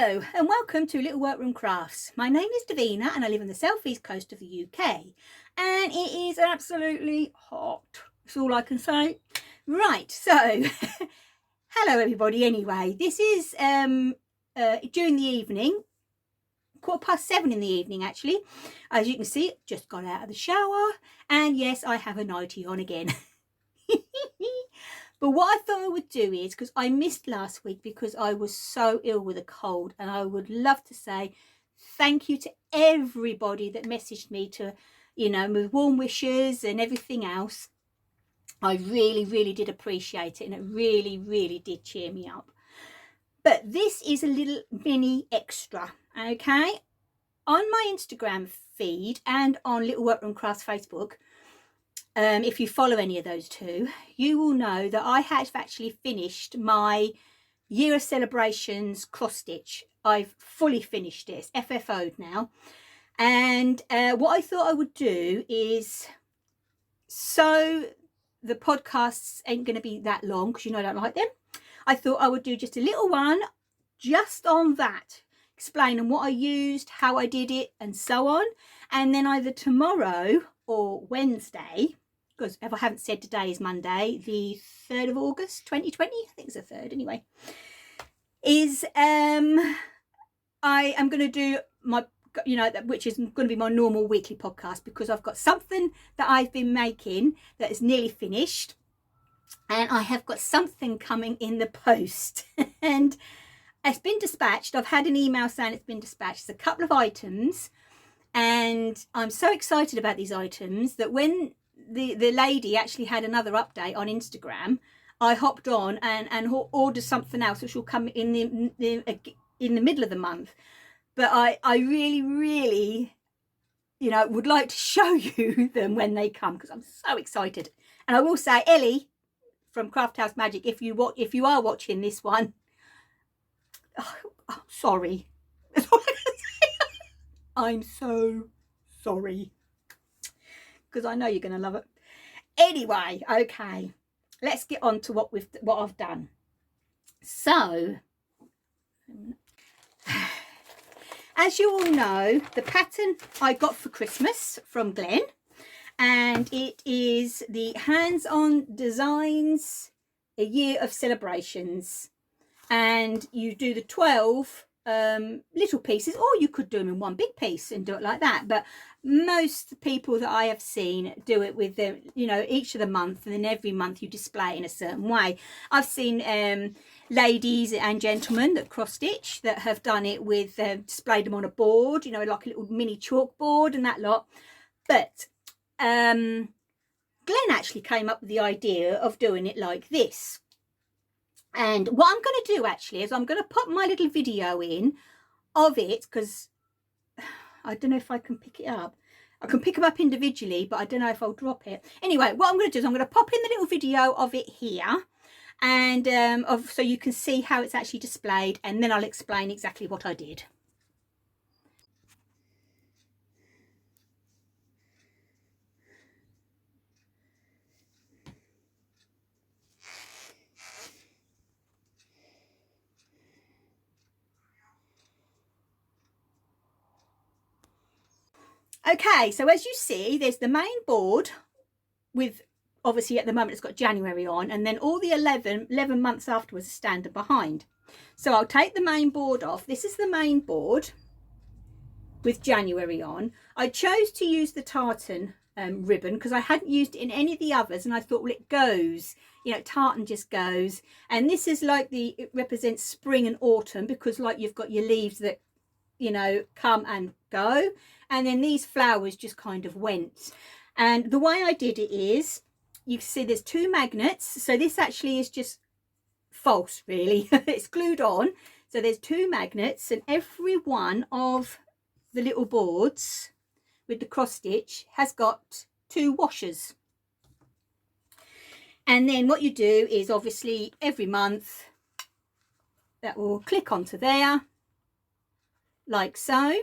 Hello and welcome to Little Workroom Crafts. My name is Davina and I live on the southeast coast of the UK, and it is absolutely hot. That's all I can say. Right, so hello everybody. Anyway, this is during the evening, 7:15 in the evening actually. As you can see, just got out of the shower, and yes, I have a nightie on again. But what I thought I would do is, because I missed last week because I was so ill with a cold, and I would love to say thank you to everybody that messaged me to, with warm wishes and everything else. I really did appreciate it, and it really did cheer me up. But this is a little mini extra, okay? On my Instagram feed and on Little Workroom Crafts Facebook, if you follow any of those two, you will know that I have actually finished my Year of Celebrations cross stitch. I've fully finished it. It's FFO'd now. And what I thought I would do is, so the podcasts ain't going to be that long because I don't like them, I thought I would do just a little one just on that, explaining what I used, how I did it, and so on. And then either tomorrow or Wednesday, because if I haven't said, today is Monday, the 3rd of August 2020, I think it's the 3rd anyway, is I am going to do my, which is going to be my normal weekly podcast, because I've got something that I've been making that is nearly finished, and I have got something coming in the post and it's been dispatched. I've had an email saying it's been dispatched. It's a couple of items, and I'm so excited about these items that when the lady actually had another update on Instagram, I hopped on and ordered something else which will come in the middle of the month. But I really would like to show you them when they come, because I'm so excited. And I will say, Ellie from Craft House Magic, if you are watching this one, oh, sorry. That's all I can say. I'm so sorry, because I know you're going to love it. Anyway, okay, let's get on to what I've done. So, as you all know, the pattern I got for Christmas from Glenn, and it is the Hands-On Designs, a Year of Celebrations. And you do the 12 little pieces, or you could do them in one big piece and do it like that. But most people that I have seen do it with them, each of the month, and then every month you display it in a certain way. I've seen ladies and gentlemen that cross stitch that have done it with displayed them on a board, like a little mini chalkboard and that lot. But Glenn actually came up with the idea of doing it like this. And what I'm going to do actually is I'm going to put my little video in of it, because I don't know if I can pick it up. I can pick them up individually, but I don't know if I'll drop it. Anyway, what I'm going to do is I'm going to pop in the little video of it here, and so you can see how it's actually displayed, and then I'll explain exactly what I did. Okay, so as you see, there's the main board with, obviously at the moment it's got January on, and then all the 11 months afterwards are standard behind. So I'll take the main board off. This is the main board with January on. I chose to use the tartan ribbon because I hadn't used it in any of the others, and I thought, well, it goes, tartan just goes. And this is like it represents spring and autumn, because like you've got your leaves that come and go, and then these flowers just kind of went. And the way I did it is, you see there's 2 magnets, so this actually is just false really. It's glued on, so there's 2 magnets, and every one of the little boards with the cross stitch has got 2 washers. And then what you do is, obviously every month that will click onto there like so,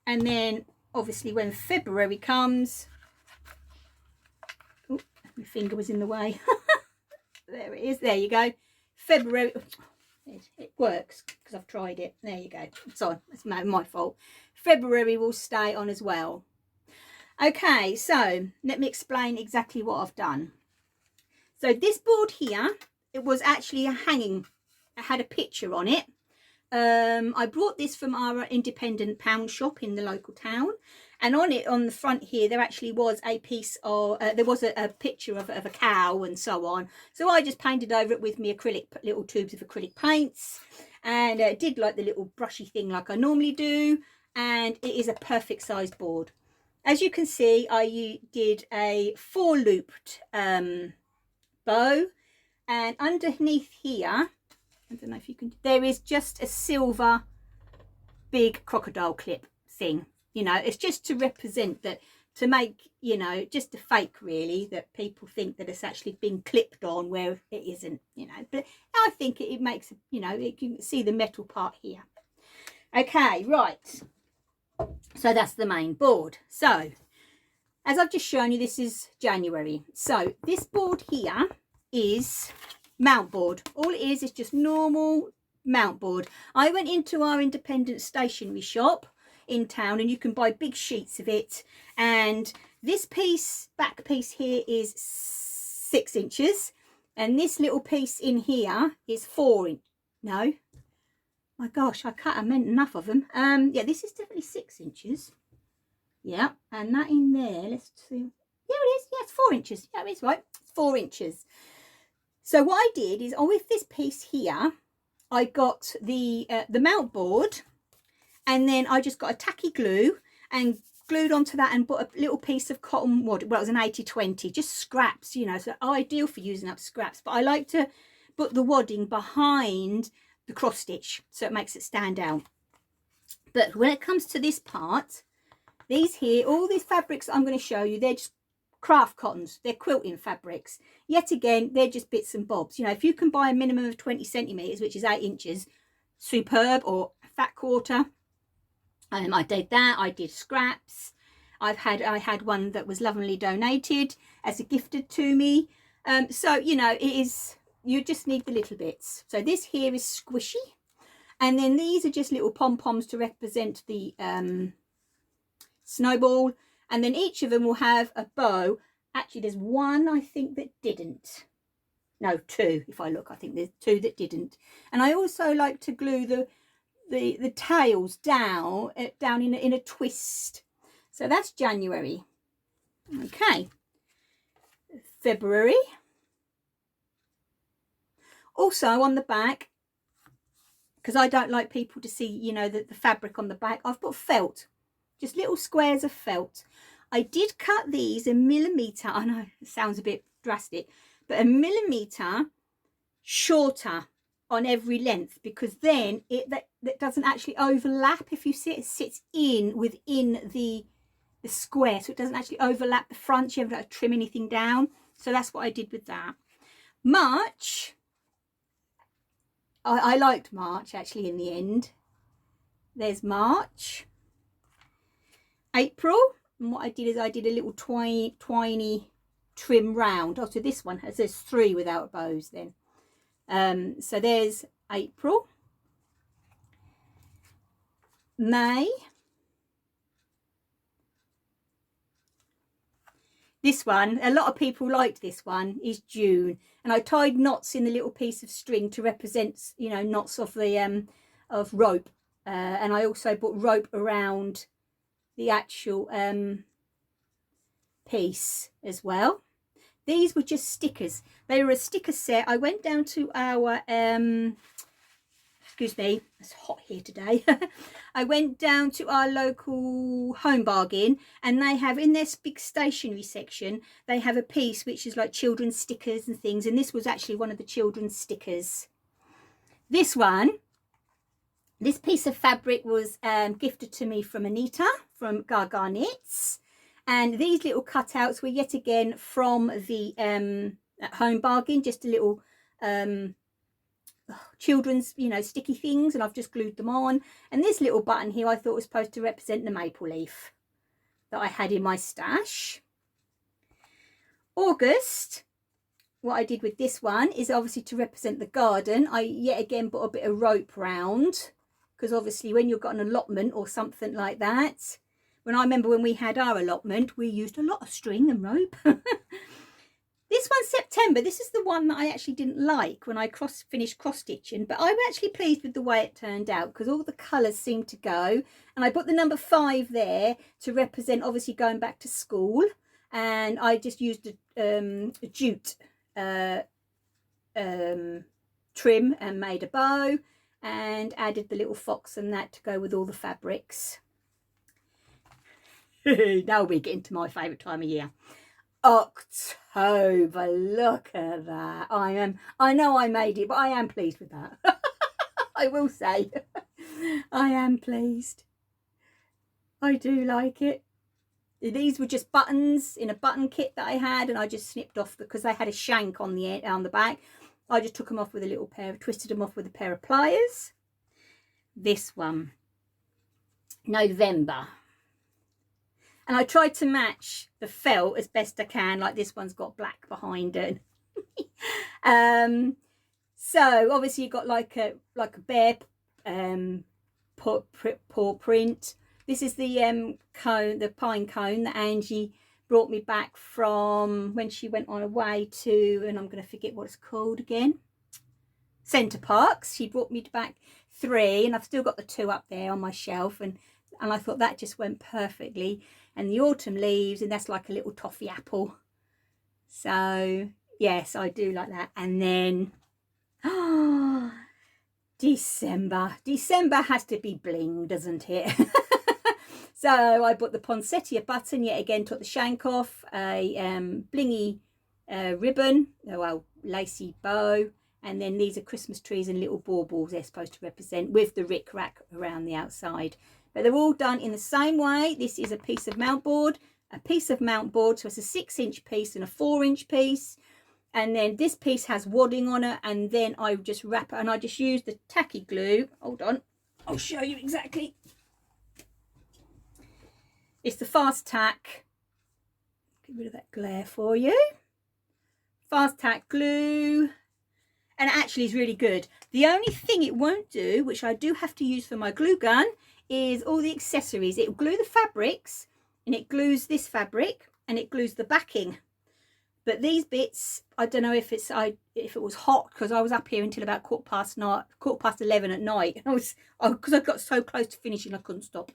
and then obviously when February comes, oh, my finger was in the way. There it is, there you go. February, it works because because I've tried it. There you go. It's on. It's my fault. February will stay on as well. Okay, so let me explain exactly what I've done. So this board here, it was actually a hanging. It had a picture on it. I brought this from our independent pound shop in the local town, and on it, on the front here, there actually was a piece of there was a picture of a cow and so on. So I just painted over it with me acrylic, little tubes of acrylic paints, and did like the little brushy thing like I normally do, and it is a perfect size board. As you can see, I did a 4-looped bow, and underneath here, I don't know if you can, there is just a silver big crocodile clip thing. You know, it's just to represent that, to make, you know, just a fake really, that people think that it's actually been clipped on where it isn't, you know. But I think it makes, you know, you can see the metal part here. Okay, right. So that's the main board. So as I've just shown you, this is January. So this board here is mount board. All it is just normal mount board. I went into our independent stationery shop in town, and you can buy big sheets of it, and this piece, back piece here, is 6 inches, and this little piece in here is 4 inch. No, my gosh, I meant enough of them. Yeah, this is definitely 6 inches. Yeah, and that in there, let's see. Yeah, it is. Yeah, it's 4 inches. Yeah, it's right. It's 4 inches. So what I did is, with this piece here, I got the mount board, and then I just got a tacky glue and glued onto that, and put a little piece of cotton wad. Well, it was an 80/20, just scraps, you know, so ideal for using up scraps. But I like to put the wadding behind the cross stitch so it makes it stand out. But when it comes to this part, these here, all these fabrics I'm going to show you, they're just craft cottons. They're quilting fabrics. Yet again, they're just bits and bobs. You know, if you can buy a minimum of 20 centimeters, which is 8 inches, superb, or fat quarter. I did that. I did scraps. I had one that was lovingly donated as a gifted to me. So, you know, it is, you just need the little bits. So this here is squishy, and then these are just little pom-poms to represent the snowball, and then each of them will have a bow. Actually, there's one I think that didn't. No, 2 if I look. I think there's 2 that didn't. And I also like to glue the tails down in a twist. So that's January. Okay, February. Also on the back, because I don't like people to see, you know, the fabric on the back, I've put felt, just little squares of felt. I did cut these 1 millimeter. I know it sounds a bit drastic, but 1 millimeter shorter on every length, because then that doesn't actually overlap. If you see, it sits within the square, so it doesn't actually overlap the front. You haven't got to trim anything down. So that's what I did with that. March, I liked March actually in the end. There's March. April, and what I did is I did a little twiny trim round. Oh, so this one has, there's 3 without bows then. So there's April. May. This one, a lot of people liked this one, is June, and I tied knots in the little piece of string to represent, you know, knots of the of rope, and I also put rope around the actual piece as well. These were just stickers. They were a sticker set. I went down to our excuse me, it's hot here today. I went down to our local Home Bargain, and they have, in their big stationery section, they have a piece which is like children's stickers and things, and this was actually one of the children's stickers. This one, this piece of fabric was gifted to me from Anita from Gaga Knits, and these little cutouts were yet again from the Home Bargain, just a little children's, you know, sticky things, and I've just glued them on. And this little button here I thought was supposed to represent the maple leaf that I had in my stash. August, what I did with this one is obviously to represent the garden. I yet again put a bit of rope round, because obviously when you've got an allotment or something like that, when I remember when we had our allotment, we used a lot of string and rope. This one's September. This is the one that I actually didn't like when I finished cross stitching, but I'm actually pleased with the way it turned out because all the colours seem to go. And I put the number 5 there to represent obviously going back to school. And I just used a jute trim and made a bow and added the little fox and that to go with all the fabrics. Now we're getting to my favourite time of year. October, look at that. I know I made it, but I am pleased with that. I will say I am pleased. I do like it. These were just buttons in a button kit that I had, and I just snipped off because they had a shank on the back. I just took them off with a little pair, twisted them off with a pair of pliers. This one, November. And I tried to match the felt as best I can, like this one's got black behind it. So obviously you've got like a bear paw print. This is the cone, the pine cone that Angie brought me back from when she went on away to, and I'm going to forget what it's called again, Centre Parks. She brought me back 3, and I've still got the 2 up there on my shelf, and I thought that just went perfectly. And the autumn leaves, and that's like a little toffee apple. So yes, I do like that. And then December has to be bling, doesn't it? So I bought the poinsettia button, yet again took the shank off, a blingy ribbon, well, lacy bow, and then these are Christmas trees and little baubles they're supposed to represent, with the rick-rack around the outside. But they're all done in the same way. This is a piece of mount board, so it's a 6-inch piece and a 4-inch piece. And then this piece has wadding on it, and then I just wrap it, and I just use the tacky glue. Hold on, I'll show you exactly. It's the fast tack. Get rid of that glare for you. Fast tack glue. And it actually is really good. The only thing it won't do, which I do have to use for my glue gun, is all the accessories. It will glue the fabrics, and it glues this fabric, and it glues the backing. But these bits, I don't know if it was hot, because I was up here until about 11 at night. Because I got so close to finishing I couldn't stop.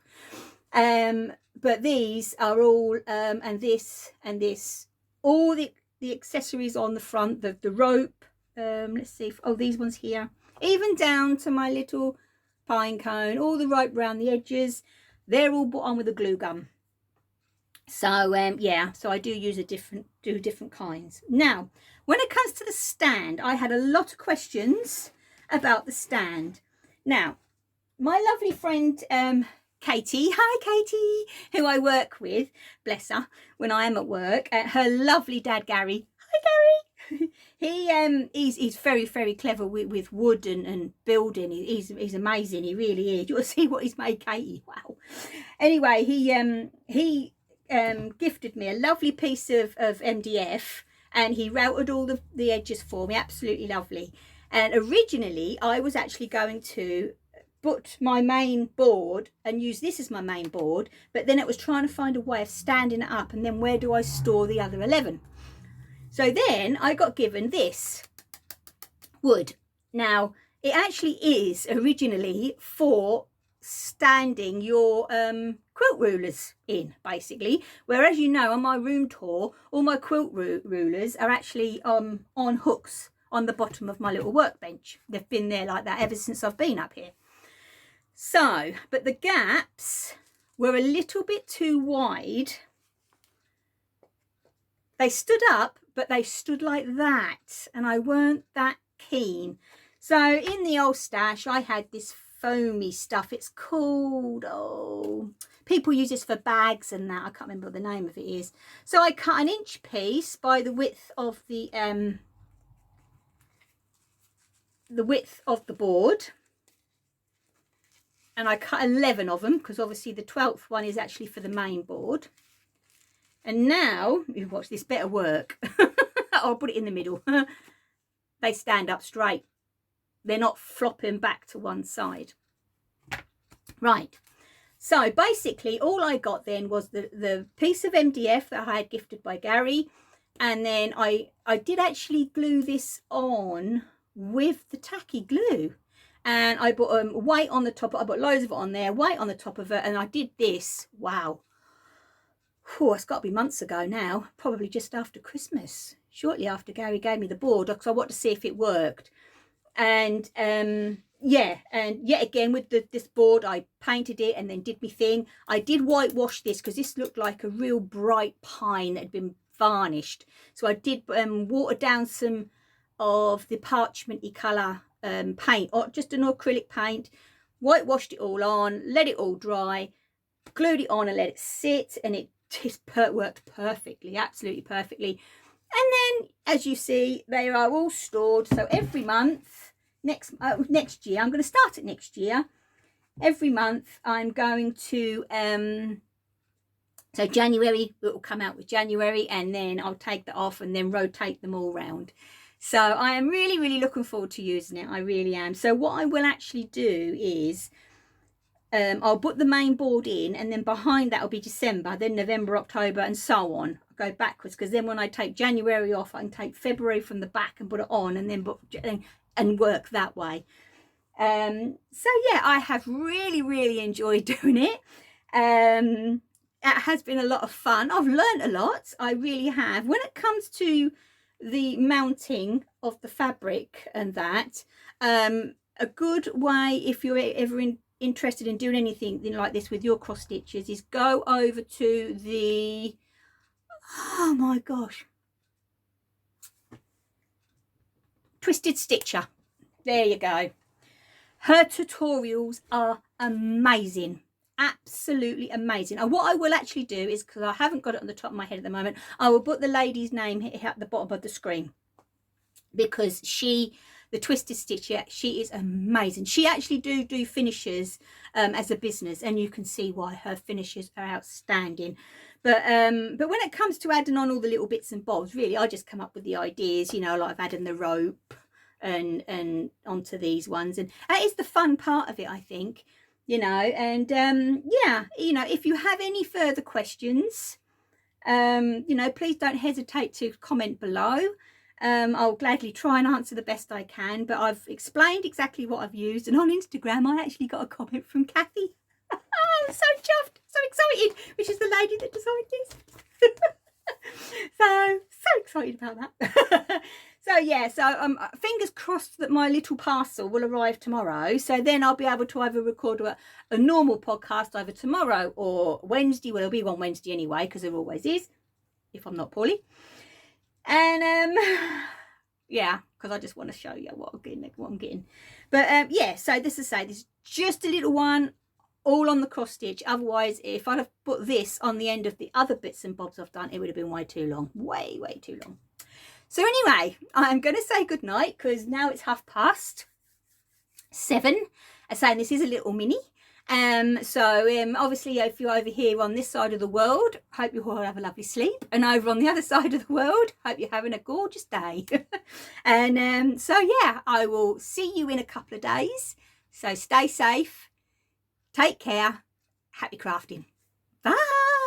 But these are all and this, all the accessories on the front, the rope. Let's see if, these ones here, even down to my little pine cone, all the rope around the edges, they're all put on with a glue gun. So yeah, so I do use different kinds. Now when it comes to the stand, I had a lot of questions about the stand. Now my lovely friend Katie, hi Katie, who I work with, bless her, when I am at work, her lovely dad Gary, hi Gary. He's very, very clever with wood and building. He's amazing. He really is. You'll see what he's made, Katie. Wow. Anyway, he gifted me a lovely piece of MDF, and he routed all the edges for me. Absolutely lovely. And originally, I was actually going to put my main board and use this as my main board, but then it was trying to find a way of standing it up, and then where do I store the other 11? So then I got given this wood. Now, it actually is originally for standing your quilt rulers in, basically. Whereas, you know, on my room tour, all my quilt rulers are actually on hooks on the bottom of my little workbench. They've been there like that ever since I've been up here. So, but the gaps were a little bit too wide. They stood up, but they stood like that, and I weren't that keen. So in the old stash, I had this foamy stuff. It's called, people use this for bags and that. I can't remember what the name of it is. So I cut an inch piece by the width of the board, and I cut 11 of them, because obviously the 12th one is actually for the main board. And now, you watch this, better work. I'll put it in the middle. They stand up straight. They're not flopping back to one side. Right. So basically all I got then was the piece of MDF that I had gifted by Gary. And then I did actually glue this on with the tacky glue. And I put weight on the top. I put loads of it on there, weight on the top of it. And I did this. Wow. Oh, it's got to be months ago now. Probably just after Christmas. Shortly after Gary gave me the board. Because I wanted to see if it worked. And yeah, and yet again with this board, I painted it and then did my thing. I did whitewash this because this looked like a real bright pine that had been varnished. So I did water down some of the parchmenty colour paint, or just an acrylic paint, whitewashed it all on, let it all dry, glued it on and let it sit, and it just worked perfectly, absolutely perfectly. And then, as you see, they are all stored. So every month, next year, I'm going to start it next year. Every month, I'm going to, so January, it will come out with January, and then I'll take that off and then rotate them all round. So I am really, really looking forward to using it. I really am. So what I will actually do is, I'll put the main board in, and then behind that will be December, then November, October, and so on. I'll go backwards, because then when I take January off, I can take February from the back and put it on, and then and work that way. So yeah, I have really, really enjoyed doing it. It has been a lot of fun. I've learned a lot. I really have. When it comes to the mounting of the fabric and that, a good way, if you're ever interested in doing anything like this with your cross stitches, is go over to the, oh my gosh, Twisted Stitcher. There you go. Her tutorials are amazing, absolutely amazing. And what I will actually do is, because I haven't got it on the top of my head at the moment, I will put the lady's name here at the bottom of the screen, because the Twisted Stitcher, she is amazing. She actually do finishes as a business, and you can see why her finishes are outstanding. But when it comes to adding on all the little bits and bobs, really, I just come up with the ideas, you know, like adding the rope and onto these ones, and that is the fun part of it, I think, you know. And yeah, you know, if you have any further questions, you know, please don't hesitate to comment below. I'll gladly try and answer the best I can, but I've explained exactly what I've used, and on Instagram I actually got a comment from Kathy. I'm so chuffed, so excited, which is the lady that designed this. so excited about that. So yeah, so fingers crossed that my little parcel will arrive tomorrow, so then I'll be able to either record a normal podcast either tomorrow or Wednesday. Well, it'll be one Wednesday anyway, because there always is, if I'm not poorly. And yeah, because I just want to show you what I'm getting. But yeah, so this is just a little one, all on the cross stitch. Otherwise, if I'd have put this on the end of the other bits and bobs I've done, it would have been way too long, way too long. So anyway, I'm going to say good night, because now it's 7:30. I'm saying this is a little mini. So obviously, if you're over here on this side of the world, hope you all have a lovely sleep, and over on the other side of the world, hope you're having a gorgeous day. And so yeah, I will see you in a couple of days. So stay safe, take care, happy crafting, bye.